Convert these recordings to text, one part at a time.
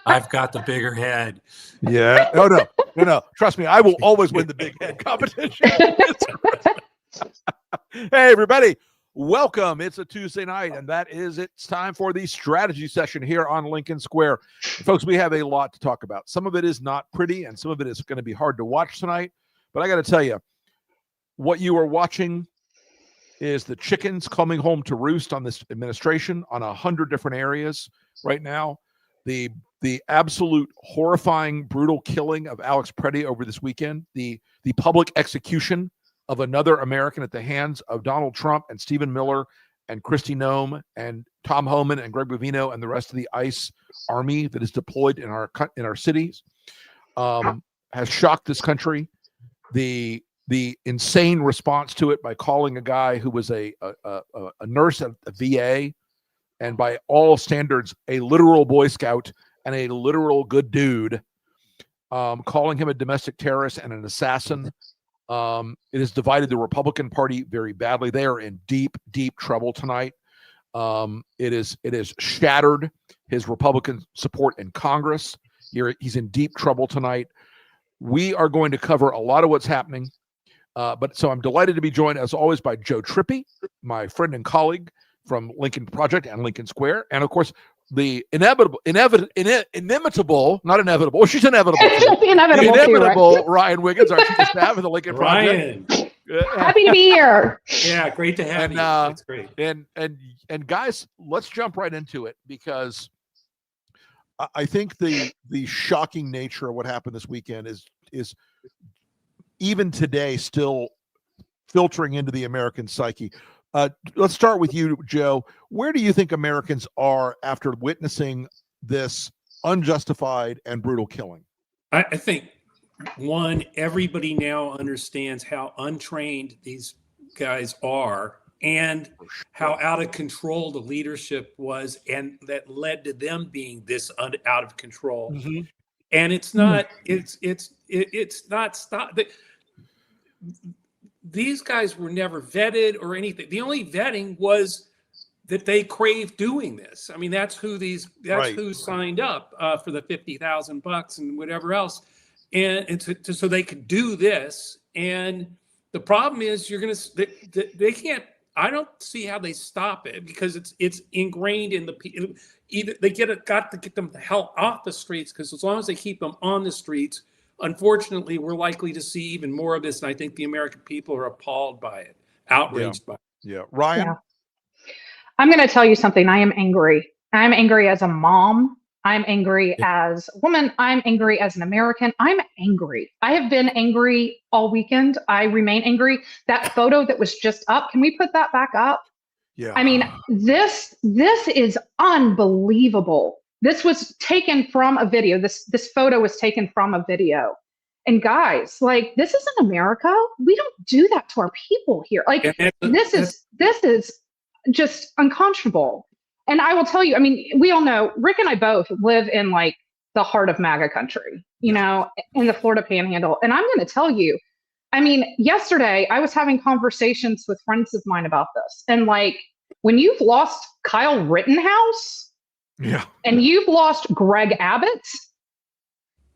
I've got the bigger head. Yeah. Oh, no. Trust me, I will always win the big head competition. Hey, everybody. Welcome. It's a Tuesday night, and it's time for the strategy session here on Lincoln Square. Folks, we have a lot to talk about. Some of it is not pretty, and some of it is going to be hard to watch tonight. But I got to tell you, what you are watching is the chickens coming home to roost on this administration on 100 different areas right now. The absolute horrifying, brutal killing of Alex Pretti over this weekend, the public execution of another American at the hands of Donald Trump and Stephen Miller and Kristi Noem and Tom Homan and Greg Bovino and the rest of the ICE army that is deployed in our cities, has shocked this country. The insane response to it by calling a guy who was a nurse at the VA and by all standards a literal Boy Scout and a literal good dude, calling him a domestic terrorist and an assassin. It has divided the Republican Party very badly. They are in deep, deep trouble tonight. It is shattered his Republican support in Congress. He's in deep trouble tonight. We are going to cover a lot of what's happening. So I'm delighted to be joined, as always, by Joe Trippi, my friend and colleague from Lincoln Project and Lincoln Square, and of course the inimitable, not inevitable. Well, she's inevitable. The inevitable right? Ryan Wiggins, our chief of staff of the Lincoln Ryan. Project. Happy to be here. Yeah, great to have you. That's great. And guys, let's jump right into it, because I think the shocking nature of what happened this weekend is even today still filtering into the American psyche. Let's start with you, Joe. Where do you think Americans are after witnessing this unjustified and brutal killing? I think, one, everybody now understands how untrained these guys are and how out of control the leadership was, and that led to them being this out of control. Mm-hmm. And it's not stop. These guys were never vetted or anything. The only vetting was that they craved doing this. I mean, that's who who signed up for the $50,000 and whatever else, and so they could do this. And the problem is, they can't. I don't see how they stop it, because it's ingrained in the either they got to get them the hell off the streets, because as long as they keep them on the streets, unfortunately, we're likely to see even more of this, and I think the American people are appalled by it, outraged by it. Yeah. Ryan? Yeah. I'm going to tell you something. I am angry. I'm angry as a mom. I'm angry as a woman. I'm angry as an American. I'm angry. I have been angry all weekend. I remain angry. That photo that was just up, can we put that back up? Yeah. I mean, this is unbelievable. This was taken from a video. This photo was taken from a video. And guys, like, this isn't America. We don't do that to our people here. Like, this is just unconscionable. And I will tell you, I mean, we all know, Rick and I both live in like the heart of MAGA country, in the Florida Panhandle. And I'm going to tell you, I mean, yesterday I was having conversations with friends of mine about this. And like, when you've lost Kyle Rittenhouse, and you've lost Greg Abbott.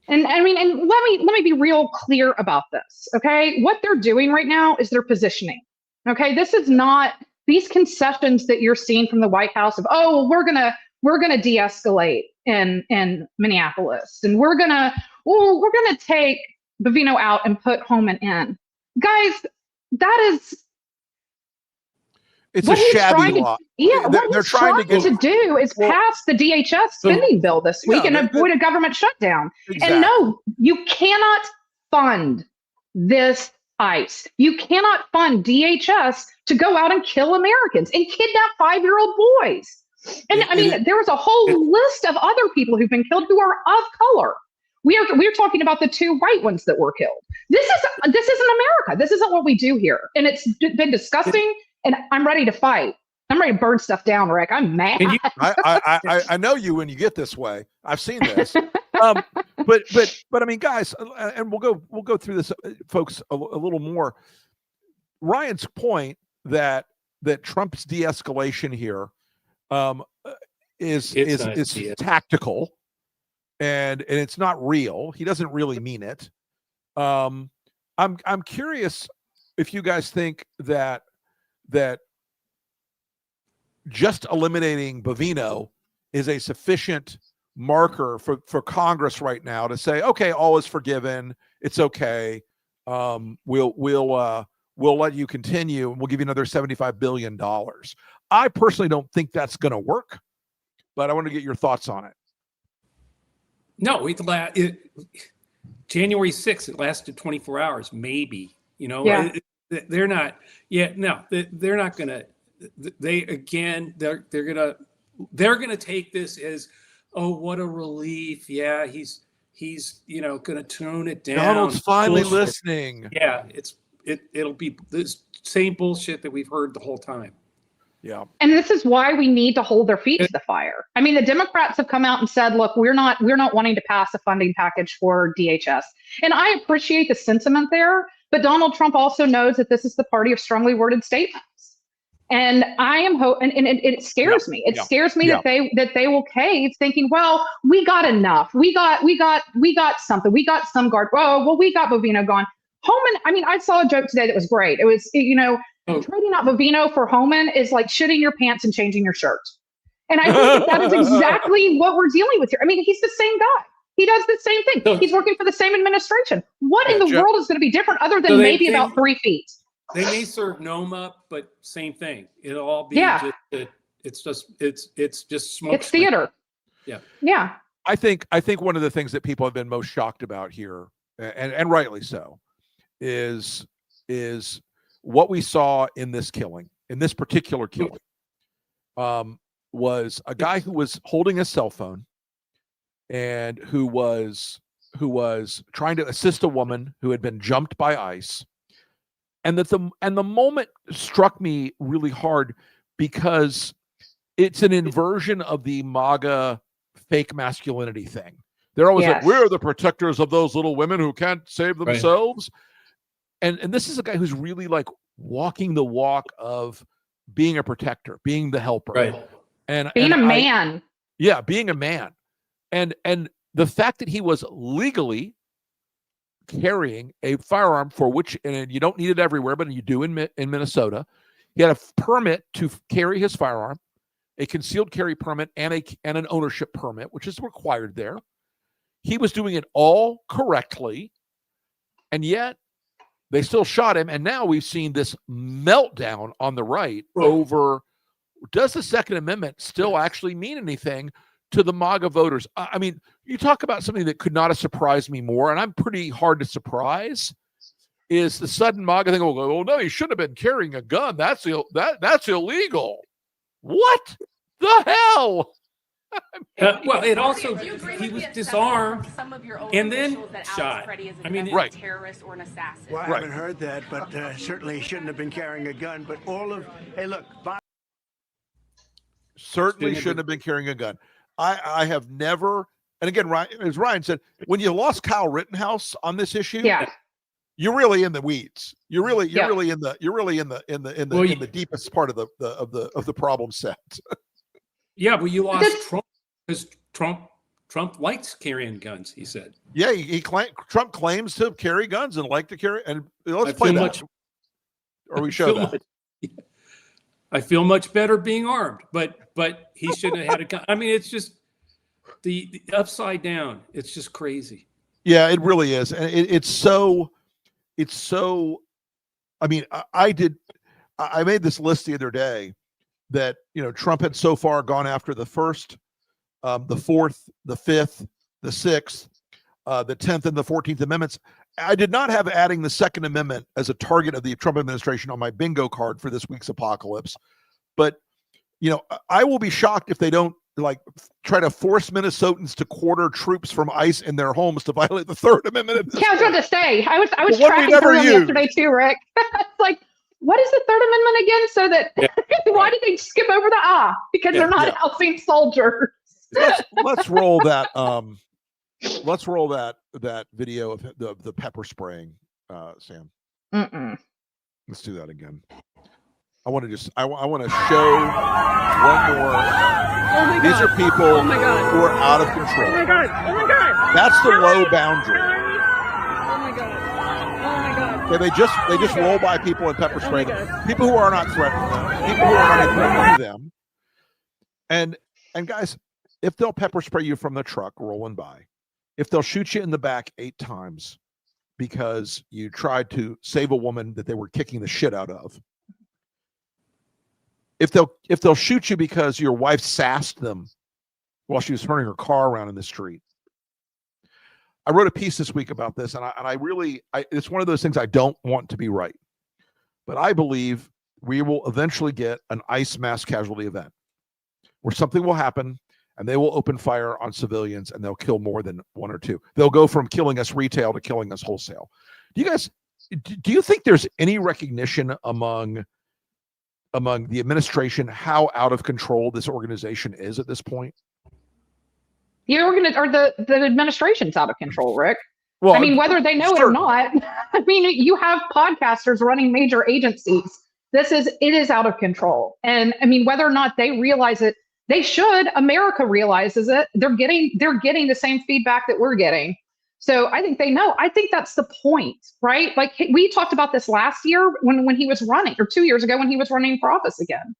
And I mean, and let me be real clear about this. Okay. What they're doing right now is they're positioning. Okay. This is not these concessions that you're seeing from the White House of, oh, we're gonna de-escalate in Minneapolis, and we're gonna take Bovino out and put Homan in. Guys, that is It's a shabby law. What they're trying to do is pass the DHS spending bill this week and avoid a government shutdown. Exactly. And no, you cannot fund this ICE. You cannot fund DHS to go out and kill Americans and kidnap 5-year-old boys. And I mean, there was a whole list of other people who've been killed who are of color. We're talking about the 2 white ones that were killed. This isn't America. This isn't what we do here. And it's been disgusting. And I'm ready to fight. I'm ready to burn stuff down, Rick. I'm mad. I know you when you get this way. I've seen this. But I mean, guys, and we'll go through this, folks, a little more. Ryan's point that Trump's de-escalation here is tactical, and it's not real. He doesn't really mean it. I'm curious if you guys think that just eliminating Bovino is a sufficient marker for Congress right now to say, okay, all is forgiven. It's okay. We'll let you continue, and we'll give you another $75 billion. I personally don't think that's going to work, but I want to get your thoughts on it. No, January 6th, it lasted 24 hours, maybe. Yeah. They're not. Yeah, no, they're not going to. They're gonna take this as, oh, what a relief. Yeah, he's going to tone it down. Donald's finally Bullshit. listening. Yeah, it'll be this same bullshit that we've heard the whole time. Yeah. And this is why we need to hold their feet to the fire. I mean, the Democrats have come out and said, look, we're not wanting to pass a funding package for DHS. And I appreciate the sentiment there, but Donald Trump also knows that this is the party of strongly worded statements. And I am and it scares me. It scares me that they will cave, thinking, well, we got enough. We got something. We got some guard. Oh, well, we got Bovino gone. Homan. I mean, I saw a joke today that was great. It was, trading out Bovino for Homan is like shitting your pants and changing your shirt. And I think that is exactly what we're dealing with here. I mean, he's the same guy. He does the same thing. He's working for the same administration. What in the world is going to be different other than maybe about 3 feet? They may serve Nome up, but same thing. It'll all be it's just smoke. It's theater. Yeah. Yeah. I think one of the things that people have been most shocked about here, and rightly so, is what we saw in this particular killing, was a guy who was holding a cell phone and who was trying to assist a woman who had been jumped by ICE. And the moment struck me really hard because it's an inversion of the MAGA fake masculinity thing. They're always like, we're the protectors of those little women who can't save themselves. Right. And this is a guy who's really like walking the walk of being a protector, being the helper. Right. And being a man. Being a man. And the fact that he was legally carrying a firearm, for which, and you don't need it everywhere, but you do in Minnesota. He had a permit to carry his firearm, a concealed carry permit, and an ownership permit, which is required there. He was doing it all correctly, and yet they still shot him. And now we've seen this meltdown on the right over, does the Second Amendment still actually mean anything to the MAGA voters? I mean, you talk about something that could not have surprised me more, and I'm pretty hard to surprise, is the sudden MAGA thing. Oh no, he shouldn't have been carrying a gun. That's illegal. What the hell? Well, it also, he was disarmed and then shot. I mean, right. Terrorist or an assassin. Well, I haven't heard that, but certainly he shouldn't have been carrying a gun. But hey, look. Certainly shouldn't have been carrying a gun. I have never, and again, as Ryan said, when you lost Kyle Rittenhouse on this issue, you're really in the weeds. You're really in the deepest part of the problem set. Yeah, but you lost Trump because Trump likes carrying guns. He said. Yeah, Trump claims to carry guns and like to carry. And let's play that. Or we show that. I feel much better being armed, but he shouldn't have had a gun. I mean, it's just the upside down. It's just crazy. Yeah, it really is, and it's so. I mean, I made this list the other day that Trump had so far gone after the first, the fourth, the fifth, the sixth, the 10th, and the 14th Amendments. I did not have adding the Second Amendment as a target of the Trump administration on my bingo card for this week's apocalypse. But, I will be shocked if they don't try to force Minnesotans to quarter troops from ICE in their homes to violate the Third Amendment. Yeah, I was going to say, I was tracking through yesterday too, Rick. It's like, what is the Third Amendment again? So that, why did they skip over the because they're not helping soldiers. Let's roll that. Let's roll that video of the pepper spraying, Sam. Mm-mm. Let's do that again. I want to show one more. Oh my These God. are people Oh my God. who are out of control. Oh my God. Oh my God. That's the low boundary. Oh my God. Oh my God. Okay, they just roll by people and pepper spray them. God. People who are not threatening them. People who are not threatening to them. And guys, if they'll pepper spray you from the truck rolling by, if they'll shoot you in the back 8 times because you tried to save a woman that they were kicking the shit out of, if they'll shoot you because your wife sassed them while she was turning her car around in the street. I wrote a piece this week about this, and I really it's one of those things I don't want to be right, but I believe we will eventually get an ICE mass casualty event where something will happen and they will open fire on civilians and they'll kill more than 1 or 2. They'll go from killing us retail to killing us wholesale. Do you think there's any recognition among the administration how out of control this organization is at this point? The administration's out of control, Rick. Well, I mean, whether they know it or not, I mean, you have podcasters running major agencies. It is out of control. And I mean, whether or not they realize it, they should. America realizes it. They're getting the same feedback that we're getting. So I think they know. I think that's the point, right? Like we talked about this last year when he was running, or 2 years ago when he was running for office again.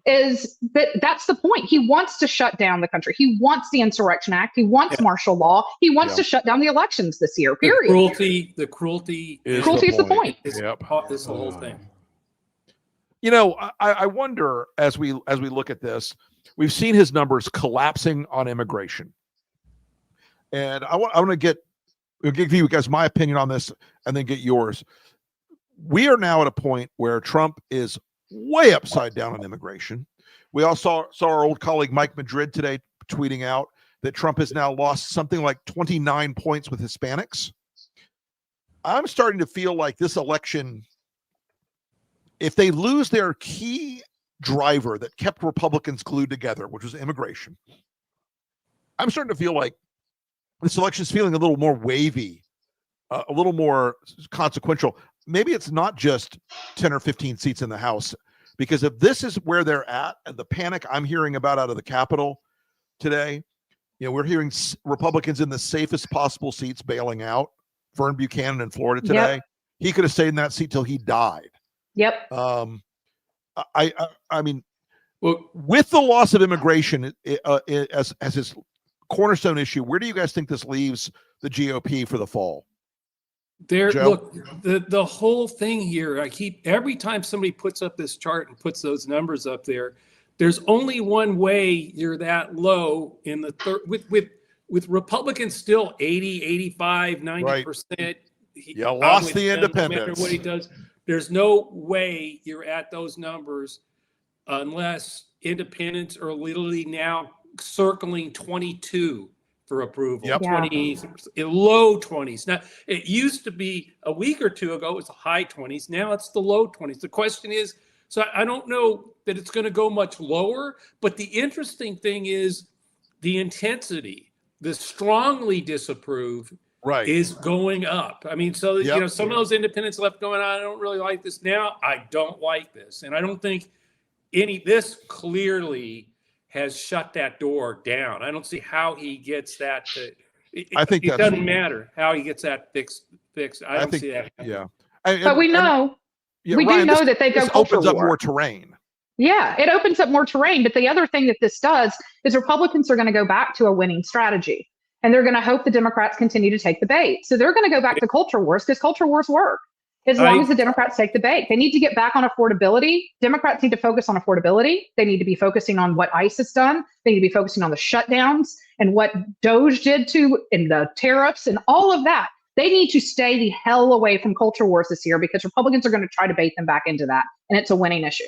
That's the point. He wants to shut down the country. He wants the Insurrection Act. He wants martial law. He wants to shut down the elections this year, period. The cruelty is the point. Is the whole thing. You know, I wonder as we look at this, we've seen his numbers collapsing on immigration. And I want to give you guys my opinion on this and then get yours. We are now at a point where Trump is way upside down on immigration. We all saw our old colleague Mike Madrid today tweeting out that Trump has now lost something like 29 points with Hispanics. I'm starting to feel like this election, if they lose their key driver that kept Republicans glued together, which was immigration, I'm starting to feel like this election is feeling a little more wavy, a little more consequential. Maybe it's not just 10 or 15 seats in the House, because if this is where they're at and the panic I'm hearing about out of the Capitol today, you know, we're hearing Republicans in the safest possible seats bailing out. Vern Buchanan in Florida today, he could have stayed in that seat till he died. Yep. I mean, well, with the loss of immigration as his cornerstone issue, where do you guys think this leaves the GOP for the fall? Look, the whole thing here, every time somebody puts up this chart and puts those numbers up there, there's only one way you're that low in the third with Republicans still 80, 85, 90%. You lost the independents. No matter what he does, there's no way you're at those numbers unless independents are literally now circling 22 for approval. Yep. 20s, low 20s. Now, it used to be a week or two ago, it was the high 20s. Now it's the low 20s. The question is, so I don't know that it's going to go much lower, but the interesting thing is the intensity, the strongly disapprove is going up. I mean, so, you know, some of those independents left going, I don't really like this. Now I don't like this. And I don't think this clearly has shut that door down. I don't see how he gets that I think it doesn't matter how he gets that fixed. I don't see that. Yeah. But we know, we Ryan, do know that they go culture opens up war. more terrain. Yeah, it opens up more terrain. But the other thing that this does is Republicans are going to go back to a winning strategy. And they're going to hope the Democrats continue to take the bait. So they're going to go back to culture wars because culture wars work. As long as the Democrats take the bait, they need to get back on affordability. Democrats need to focus on affordability. They need to be focusing on what ICE has done. They need to be focusing on the shutdowns and what Doge did and the tariffs and all of that. They need to stay the hell away from culture wars this year because Republicans are going to try to bait them back into that. And it's a winning issue.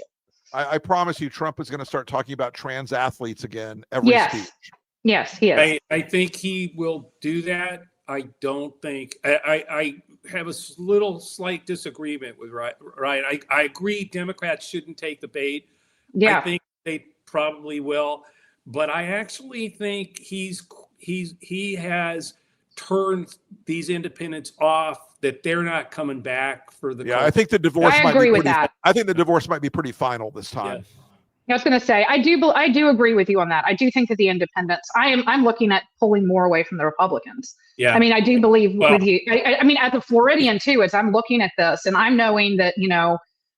I promise you, Trump is going to start talking about trans athletes again every speech. Yes, he is. I think he will do that. I don't think I have a little slight disagreement with Ryan. I agree Democrats shouldn't take the bait. Yeah. I think they probably will, but I actually think he has turn these independents off, that they're not coming back for the. Yeah, I think the divorce. I might agree be with pretty, that. I think the divorce might be pretty final this time. Yeah. I was going to say, I do agree with you on that. I do think that the independents, I'm looking at pulling more away from the Republicans. Yeah. I mean, I do believe with you. I mean, as a Floridian too, as I'm looking at this and I'm knowing that,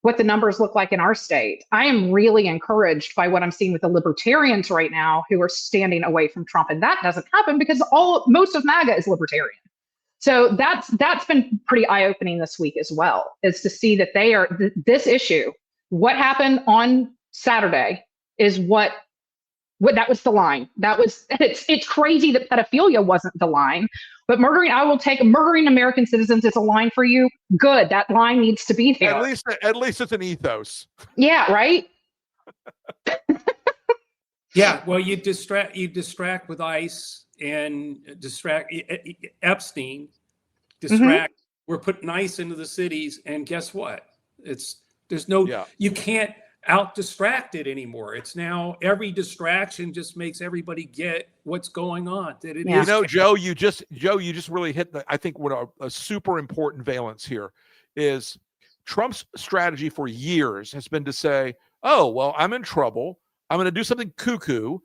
what the numbers look like in our state, I am really encouraged by what I'm seeing with the libertarians right now who are standing away from Trump. And that doesn't happen because most of MAGA is libertarian. So that's been pretty eye-opening this week as well, is to see that they are this issue, what happened on Saturday is what that was the line. It's crazy that pedophilia wasn't the line, but murdering American citizens is a line for you. Good. That line needs to be there. At least it's an ethos. Yeah. Right. Yeah. Well, you distract with ICE and distract Epstein, we're putting ICE into the cities. And guess what? You can't out distract it anymore. It's now every distraction just makes everybody get what's going on. Joe, you just really hit I think what a super important valence here is. Trump's strategy for years has been to say, oh, well, I'm in trouble. I'm going to do something cuckoo,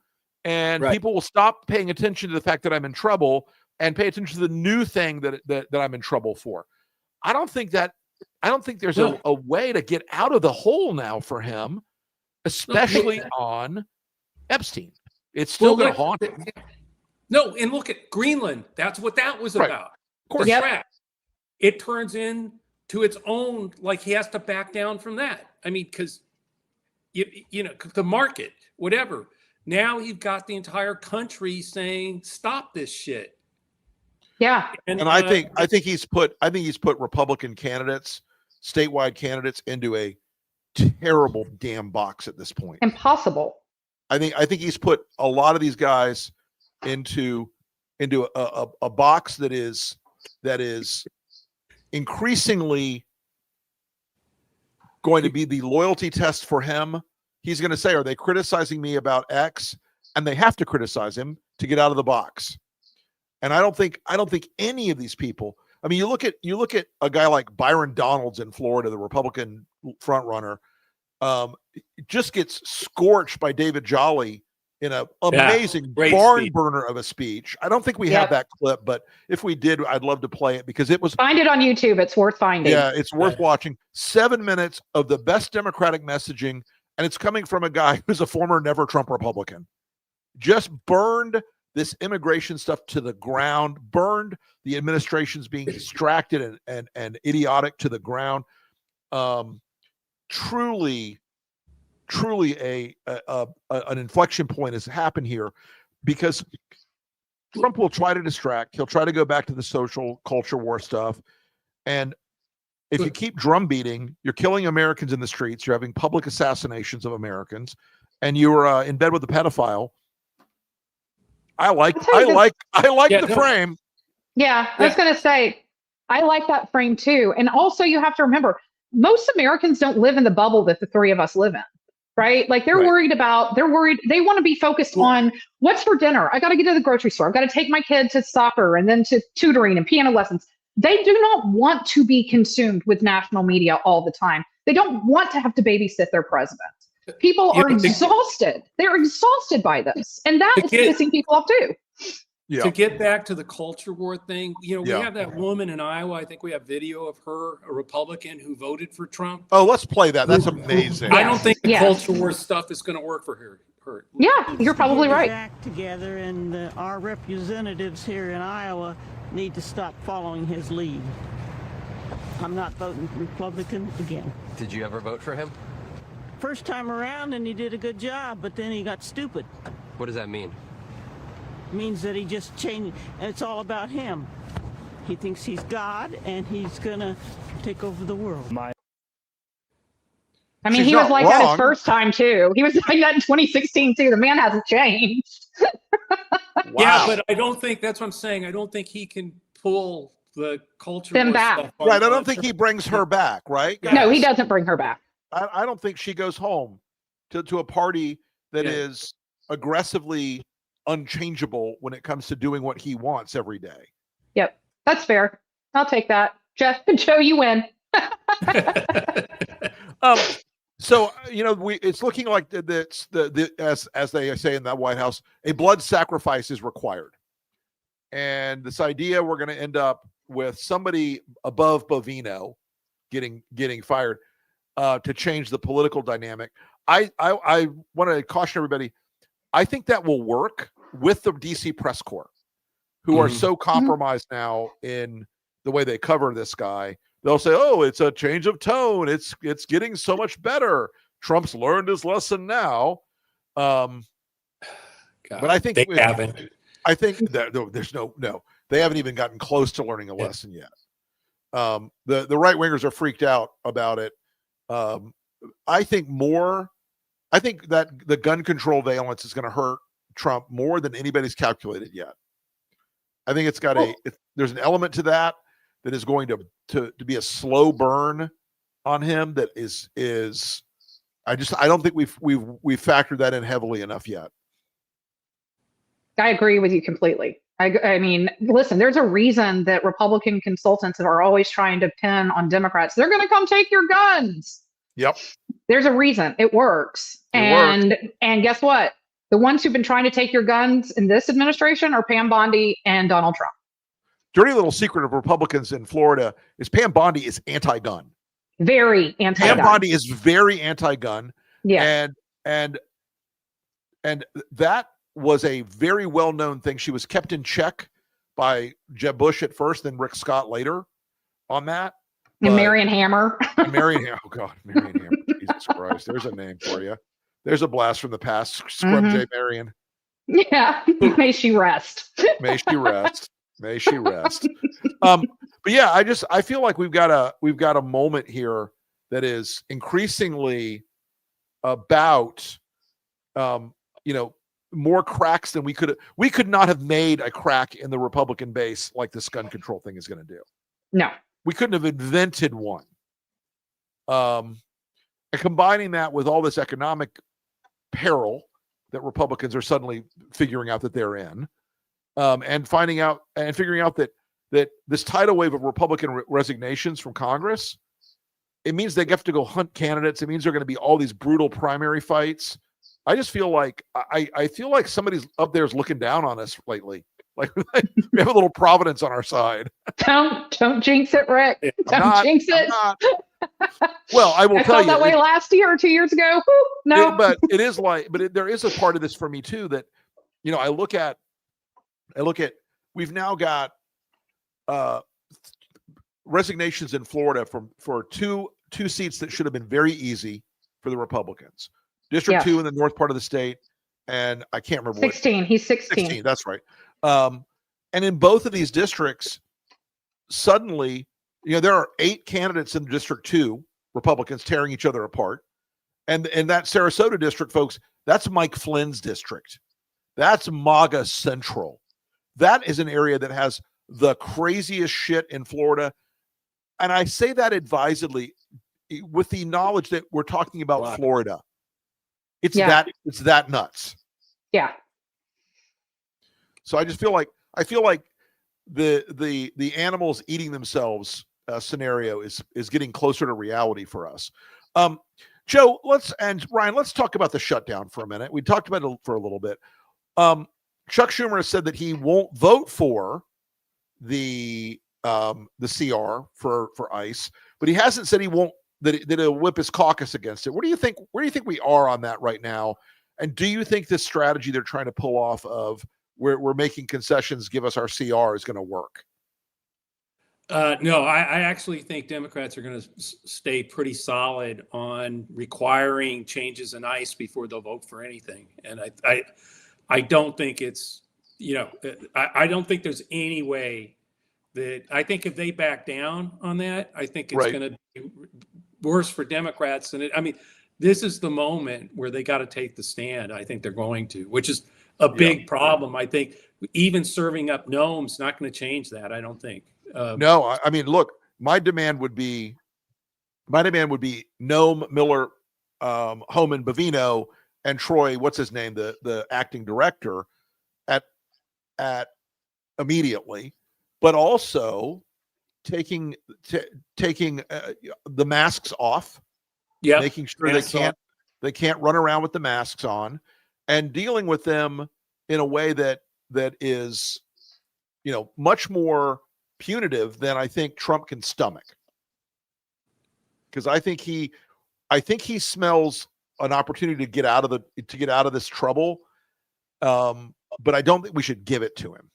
and people will stop paying attention to the fact that I'm in trouble and pay attention to the new thing that I'm in trouble for. I don't think there's a way to get out of the hole now for him, especially on Epstein. It's still going to haunt him. No, and look at Greenland. That's what that was about. Of course. It turns into its own, like he has to back down from that. I mean, because the market, whatever. Now you've got the entire country saying, stop this shit. Yeah. And I think he's put Republican candidates, statewide candidates, into a terrible damn box at this point. Impossible. I think he's put a lot of these guys into a box that is increasingly going to be the loyalty test for him. He's going to say, are they criticizing me about X? And they have to criticize him to get out of the box. And I don't think any of these people, I mean, you look at a guy like Byron Donalds in Florida, the Republican front runner, just gets scorched by David Jolly in an amazing barn burner of a speech. I don't think we have that clip, but if we did, I'd love to play it because it was. Find it on YouTube. It's worth finding. Yeah, it's worth watching. 7 minutes of the best Democratic messaging, and it's coming from a guy who's a former never Trump Republican. Just burned this immigration stuff to the ground, burned the administration's being distracted and idiotic to the ground. Truly an inflection point has happened here because Trump will try to distract. He'll try to go back to the social culture war stuff. And if you keep drum beating, you're killing Americans in the streets. You're having public assassinations of Americans, and you're in bed with a pedophile. I like the frame. Yeah, I was going to say, I like that frame too. And also you have to remember, most Americans don't live in the bubble that the three of us live in, right? Like they want to be focused on what's for dinner. I got to get to the grocery store. I've got to take my kid to soccer and then to tutoring and piano lessons. They do not want to be consumed with national media all the time. They don't want to have to babysit their president. People are exhausted. They're exhausted by this. And that is pissing people off too. Yeah. To get back to the culture war thing, we have that woman in Iowa. I think we have video of her, a Republican who voted for Trump. Oh, let's play that. That's amazing. I don't think the culture war stuff is going to work for her. Yeah, you're probably right. Act together, and our representatives here in Iowa need to stop following his lead. I'm not voting Republican again. Did you ever vote for him? First time around, and he did a good job, but then he got stupid. What does that mean? Means that he just changed, and it's all about him. He thinks he's God, and he's gonna take over the world. I mean, he was like that his first time too. He was like that in 2016 too. The man hasn't changed. Wow. Yeah, but I don't think that's what I'm saying. I don't think he can pull the culture Them war back. stuff. Right. I don't think he brings her back, right? No, he doesn't bring her back. I don't think she goes home to a party that is aggressively unchangeable when it comes to doing what he wants every day. Yep. That's fair. I'll take that. Joe, you win. So it's looking like as they say in that White House, a blood sacrifice is required, and this idea we're going to end up with somebody above Bovino getting fired to change the political dynamic. I want to caution everybody. I think that will work with the DC press corps, who are so compromised now in the way they cover this guy. They'll say, "Oh, it's a change of tone. It's getting so much better. Trump's learned his lesson now." God, but I think they haven't. I think that there's no. They haven't even gotten close to learning a lesson yet. The right wingers are freaked out about it. I think that the gun control valence is going to hurt Trump more than anybody's calculated yet. I think it's got there's an element to that is going to be a slow burn on him. That is I don't think we've factored that in heavily enough yet. I agree with you completely. I mean, listen, there's a reason that Republican consultants are always trying to pin on Democrats. They're going to come take your guns. Yep. There's a reason. It works. And guess what? The ones who've been trying to take your guns in this administration are Pam Bondi and Donald Trump. Dirty little secret of Republicans in Florida is Pam Bondi is anti-gun. Very anti-gun. Pam Bondi is very anti-gun. Yeah. And that was a very well-known thing. She was kept in check by Jeb Bush at first, then Rick Scott later on that. And Marion Hammer. Oh God, Marion Hammer. Jesus Christ. There's a name for you. There's a blast from the past. Scrub J. Marion. Yeah. May she rest. May she rest. May she rest. But yeah, I feel like we've got a moment here that is increasingly about more cracks than we could not have made a crack in the Republican base like this gun control thing is going to do. No. We couldn't have invented one. And combining that with all this economic peril that Republicans are suddenly figuring out that they're in, and figuring out that this tidal wave of Republican resignations from Congress, it means they have to go hunt candidates. It means there are going to be all these brutal primary fights. I just feel like I feel like somebody's up there is looking down on us lately. Like we have a little Providence on our side. Don't jinx it, Rick. Don't jinx it. Well, I will tell felt you that way last year or 2 years ago. No, but it is there is a part of this for me too that I look at. We've now got resignations in Florida for two seats that should have been very easy for the Republicans. District 2 in the north part of the state, and I can't remember 16. He's 16. 16. That's right. And in both of these districts, suddenly, there are 8 candidates in District 2, Republicans tearing each other apart. And that Sarasota district, folks, that's Mike Flynn's district. That's MAGA Central. That is an area that has the craziest shit in Florida. And I say that advisedly with the knowledge that we're talking about Florida. It's that nuts. Yeah. So I feel like the animals eating themselves scenario is getting closer to reality for us. Joe, Ryan, let's talk about the shutdown for a minute. We talked about it for a little bit. Chuck Schumer has said that he won't vote for the CR for ICE, but he hasn't said he won't that he'll whip his caucus against it. Where do you think we are on that right now? And do you think this strategy they're trying to pull off of we're making concessions, give us our CR is going to work? No, I actually think Democrats are going to stay pretty solid on requiring changes in ICE before they'll vote for anything. And I don't think it's, I don't think there's any way that I think if they back down on that, I think it's going to be worse for Democrats than it. I mean, this is the moment where they got to take the stand. I think they're going to, which is a big problem. I think even serving up gnomes not going to change that. I don't think. No, I mean, look, my demand would be Gnome, Miller, Homan, Bovino, and Troy. What's his name? The acting director at immediately. but also taking the masks off, making sure they can't run around with the masks on, and dealing with them in a way that is, much more punitive than I think Trump can stomach. Because I think he smells an opportunity to get out of this trouble, but I don't think we should give it to him.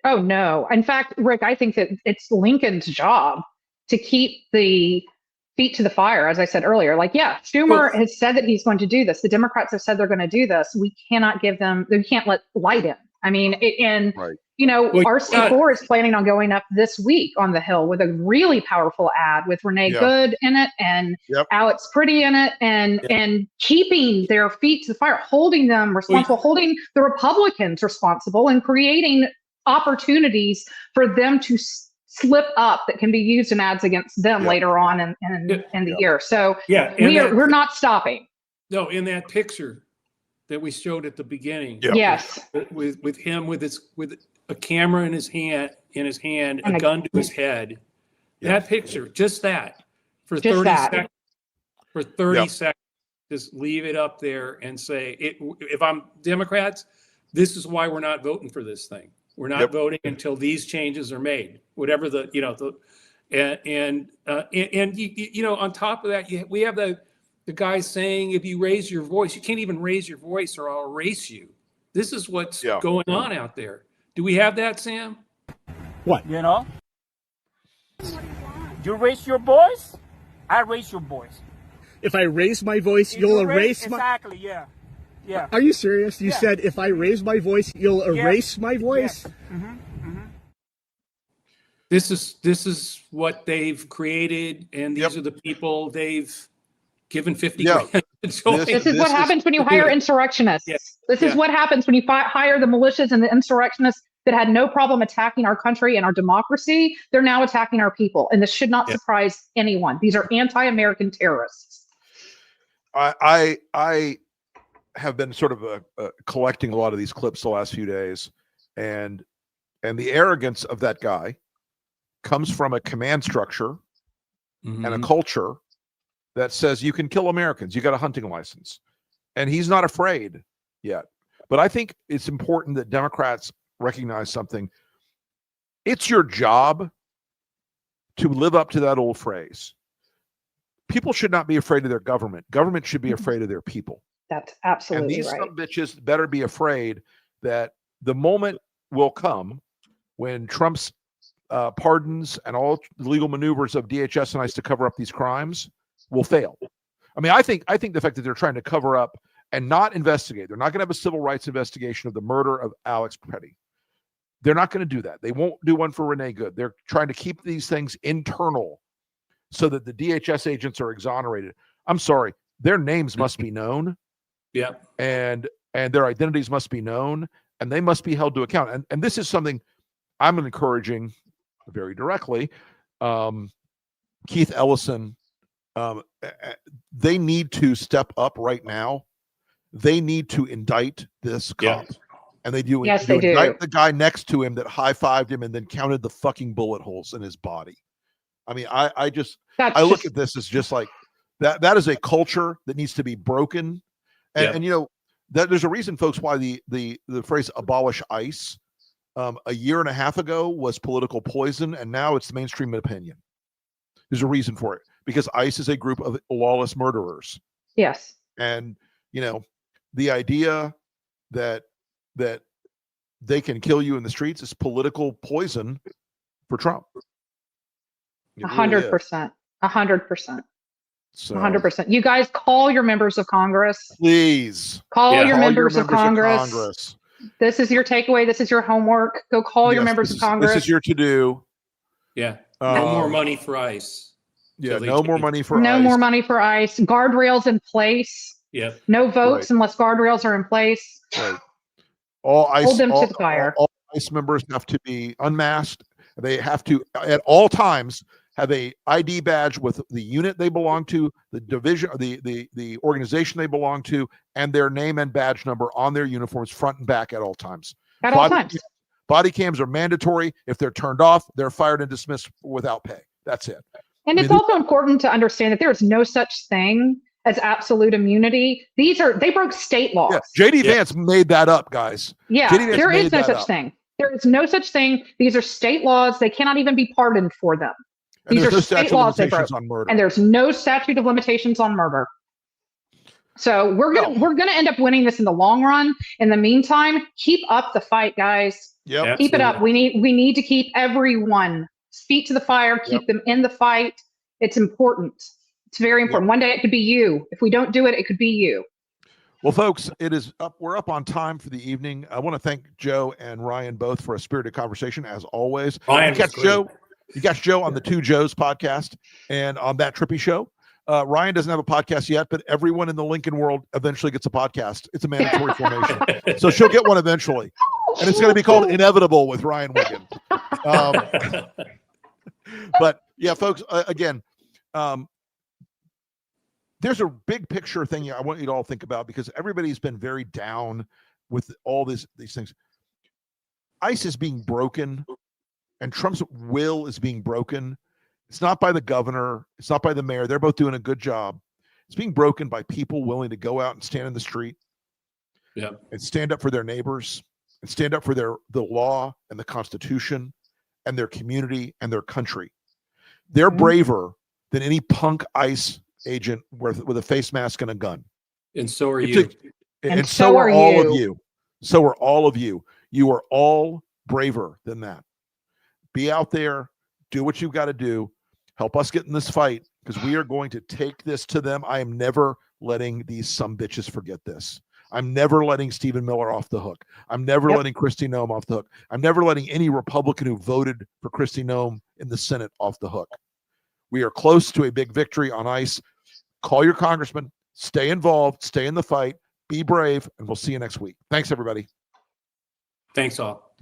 Oh no! In fact, Rick, I think that it's Lincoln's job to keep the feet to the fire. As I said earlier, Schumer has said that he's going to do this. The Democrats have said they're going to do this. We cannot we can't let light in. I mean, RC4 is planning on going up this week on the Hill with a really powerful ad with Renee Good in it and Alex Pretti in it, and keeping their feet to the fire, holding them responsible, holding the Republicans responsible, and creating opportunities for them to slip up that can be used in ads against them later on in the year. So we're not stopping. No, in that picture that we showed at the beginning. Yes. With him with a camera in his hand, and a gun to his head. That picture, just that, for 30 seconds. For 30 seconds, just leave it up there and say, if I'm Democrats, this is why we're not voting for this thing. We're not voting until these changes are made. Whatever on top of that, we have the guy saying, if you raise your voice, you can't even raise your voice or I'll erase you. This is what's going on out there. Do we have that, Sam? What? You raise your voice, I raise your voice. If I raise my voice, you'll erase my... Exactly, yeah. Are you serious? You said if I raise my voice, you'll erase my voice? Yes. Mm-hmm. This is what they've created, and these are the people they've given 50 grand. This is what happens when you hire insurrectionists. This is what happens when you hire the militias and the insurrectionists that had no problem attacking our country and our democracy. They're now attacking our people, and this should not surprise anyone. These are anti-American terrorists. I have been sort of collecting a lot of these clips the last few days, and the arrogance of that guy comes from a command structure and a culture that says you can kill Americans. You got a hunting license, and he's not afraid yet. But I think it's important that Democrats recognize something. It's your job to live up to that old phrase. People should not be afraid of their government. Government should be afraid of their people. That's absolutely right. And these right. some bitches better be afraid that the moment will come when Trump's pardons and all legal maneuvers of DHS and ICE to cover up these crimes will fail. I mean, I think the fact that they're trying to cover up and not investigate, they're not going to have a civil rights investigation of the murder of Alex Pretti. They're not going to do that. They won't do one for Renee Good. They're trying to keep these things internal so that the DHS agents are exonerated. I'm sorry, their names must be known. Yeah. And their identities must be known, and they must be held to account. And this is something I'm encouraging very directly. Keith Ellison, they need to step up right now. They need to indict this cop. And they do. Yes, they do. Indict the guy next to him that high-fived him and then counted the fucking bullet holes in his body. I mean, I look at this as just like that is a culture that needs to be broken. And that there's a reason, folks, why the phrase abolish ICE a year and a half ago was political poison, and now it's the mainstream opinion. There's a reason for it, because ICE is a group of lawless murderers. Yes. And the idea that they can kill you in the streets is political poison for Trump. 100%. 100%. So 100%. You guys call your members of Congress. Please call your members of Congress. This is your takeaway. This is your homework. Go call your members of Congress. This is your to-do. Yeah. No more money for ICE. Yeah. No more money for ICE. No more money for ICE. Guardrails in place. Yeah. No votes unless guardrails are in place. Right. All ICE, hold them to the fire. All ICE members have to be unmasked. They have to, at all times, have a ID badge with the unit they belong to, the division, the organization they belong to, and their name and badge number on their uniforms, front and back, at all times. Body cams are mandatory. If they're turned off, they're fired and dismissed without pay. That's it. And it's also important to understand that there is no such thing as absolute immunity. They broke state laws. Yeah. JD Vance made that up, guys. Yeah, there is no such thing. There is no such thing. These are state laws. They cannot even be pardoned for them. And These are state laws they broke. On murder. And there's no statute of limitations on murder. So we're gonna end up winning this in the long run. In the meantime, keep up the fight, guys. Yep. Keep it up. We need to keep everyone feet to the fire, keep them in the fight. It's important. It's very important. One day it could be you. If we don't do it, it could be you. Well, folks, we're up on time for the evening. I want to thank Joe and Ryan both for a spirited conversation, as always. You catch Joe on the Two Joes podcast and on That Trippi Show. Ryan doesn't have a podcast yet, but everyone in the Lincoln world eventually gets a podcast. It's a mandatory formation. So she'll get one eventually. And it's going to be called Inevitable with Ryan Wiggins. But yeah, folks, again, there's a big picture thing I want you to all think about, because everybody's been very down with all these things. ICE is being broken, and Trump's will is being broken. It's not by the governor. It's not by the mayor. They're both doing a good job. It's being broken by people willing to go out and stand in the street and stand up for their neighbors and stand up for the law and the Constitution and their community and their country. They're braver than any punk ICE agent with a face mask and a gun. And so are you. And so are all of you. So are all of you. You are all braver than that. Be out there. Do what you've got to do. Help us get in this fight, because we are going to take this to them. I am never letting these sumbitches forget this. I'm never letting Stephen Miller off the hook. I'm never letting Kristi Noem off the hook. I'm never letting any Republican who voted for Kristi Noem in the Senate off the hook. We are close to a big victory on ICE. Call your congressman. Stay involved. Stay in the fight. Be brave. And we'll see you next week. Thanks, everybody. Thanks all.